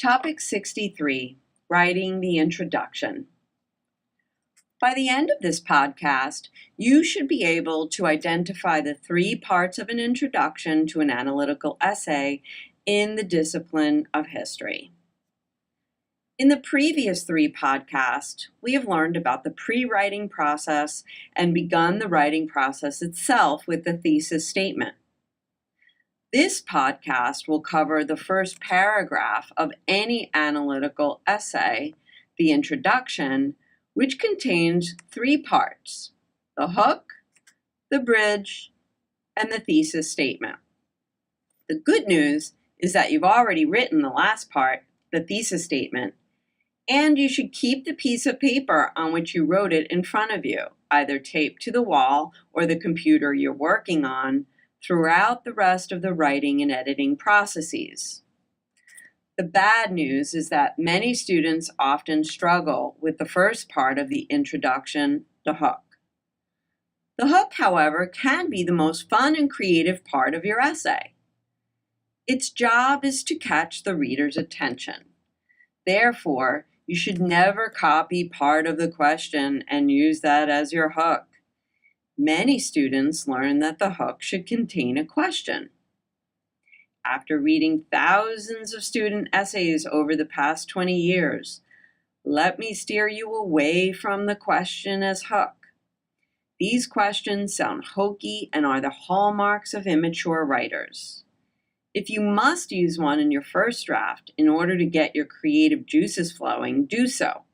Topic 63, Writing the Introduction. By the end of this podcast, you should be able to identify the three parts of an introduction to an analytical essay in the discipline of history. In the previous three podcasts, we have learned about the pre-writing process and begun the writing process itself with the thesis statement. This podcast will cover the first paragraph of any analytical essay, the introduction, which contains three parts: the hook, the bridge, and the thesis statement. The good news is that you've already written the last part, the thesis statement, and you should keep the piece of paper on which you wrote it in front of you, either taped to the wall or the computer you're working on, throughout the rest of the writing and editing processes. The bad news is that many students often struggle with the first part of the introduction, the hook. The hook, however, can be the most fun and creative part of your essay. Its job is to catch the reader's attention. Therefore, you should never copy part of the question and use that as your hook. Many students learn that the hook should contain a question. After reading thousands of student essays over the past 20 years, let me steer you away from the question as hook. These questions sound hokey and are the hallmarks of immature writers. If you must use one in your first draft in order to get your creative juices flowing, do so.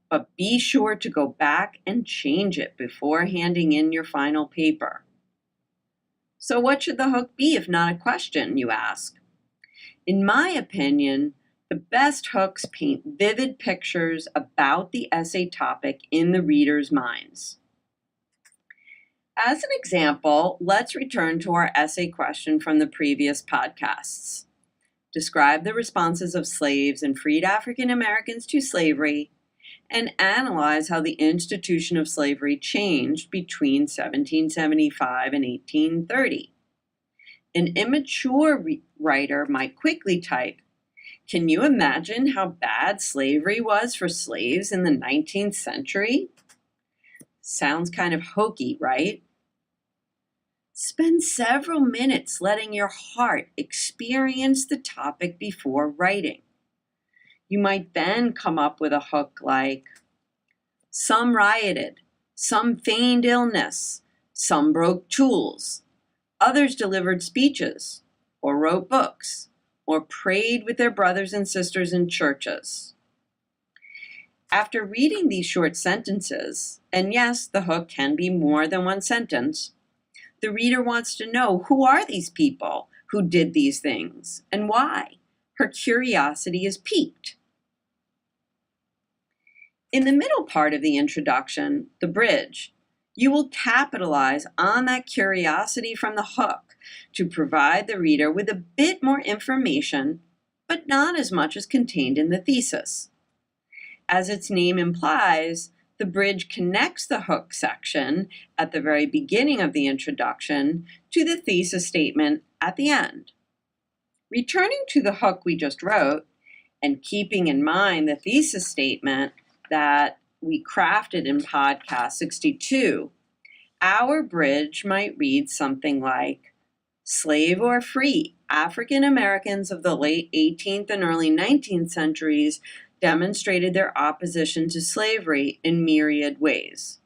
But be sure to go back and change it before handing in your final paper. So what should the hook be if not a question, you ask? In my opinion, the best hooks paint vivid pictures about the essay topic in the reader's minds. As an example, let's return to our essay question from the previous podcasts. Describe the responses of slaves and freed African Americans to slavery, and analyze how the institution of slavery changed between 1775 and 1830. An immature writer might quickly type, "Can you imagine how bad slavery was for slaves in the 19th century?" Sounds kind of hokey, right? Spend several minutes letting your heart experience the topic before writing. You might then come up with a hook like, "Some rioted, some feigned illness, some broke tools, others delivered speeches, or wrote books, or prayed with their brothers and sisters in churches." After reading these short sentences, and yes, the hook can be more than one sentence, the reader wants to know, who are these people who did these things and why? Her curiosity is piqued. In the middle part of the introduction, the bridge, you will capitalize on that curiosity from the hook to provide the reader with a bit more information, but not as much as contained in the thesis. As its name implies, the bridge connects the hook section at the very beginning of the introduction to the thesis statement at the end. Returning to the hook we just wrote, and keeping in mind the thesis statement that we crafted in podcast 62, our bridge might read something like, "Slave or free, African Americans of the late 18th and early 19th centuries demonstrated their opposition to slavery in myriad ways."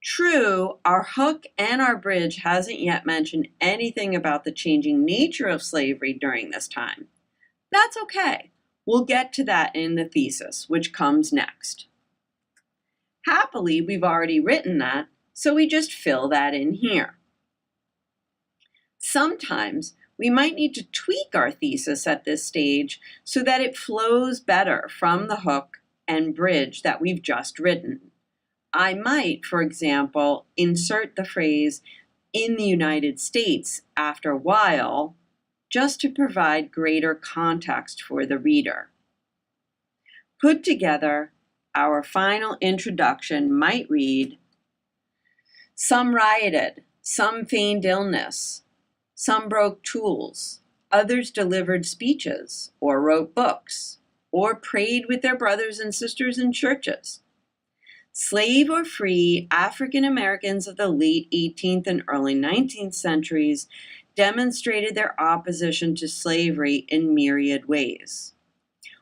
True, our hook and our bridge hasn't yet mentioned anything about the changing nature of slavery during this time. That's okay. We'll get to that in the thesis, which comes next. Happily, we've already written that, so we just fill that in here. Sometimes we might need to tweak our thesis at this stage so that it flows better from the hook and bridge that we've just written. I might, for example, insert the phrase "in the United States" after "while," just to provide greater context for the reader. Put together, our final introduction might read, "Some rioted, some feigned illness, some broke tools, Others delivered speeches or wrote books or prayed with their brothers and sisters in churches. Slave or free African Americans of the late 18th and early 19th centuries demonstrated their opposition to slavery in myriad ways.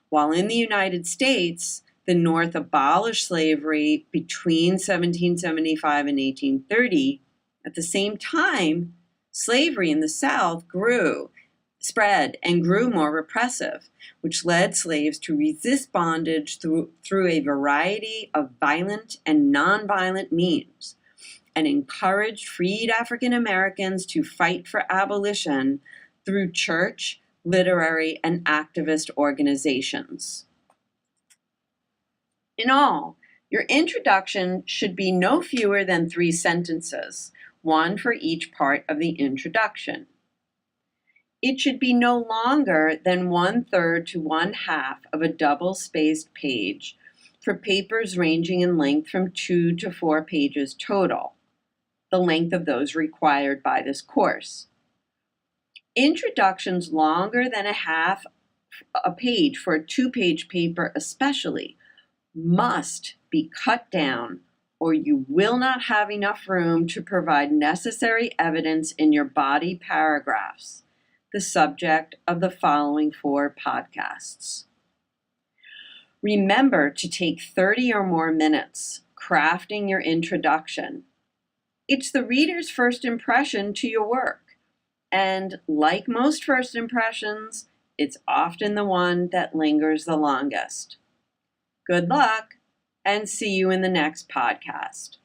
While in the United States, the North abolished slavery between 1775 and 1830, at the same time, slavery in the South spread and grew more repressive, which led slaves to resist bondage through a variety of violent and nonviolent means, and encouraged freed African Americans to fight for abolition through church, literary, and activist organizations. In all, your introduction should be no fewer than 3 sentences, one for each part of the introduction. It should be no longer than 1/3 to 1/2 of a double-spaced page for papers ranging in length from 2 to 4 pages total, the length of those required by this course. Introductions longer than a half a page for a 2-page paper especially must be cut down, or you will not have enough room to provide necessary evidence in your body paragraphs, the subject of the following 4 podcasts. Remember to take 30 or more minutes crafting your introduction. It's the reader's first impression to your work, and like most first impressions, it's often the one that lingers the longest. Good luck, and see you in the next podcast.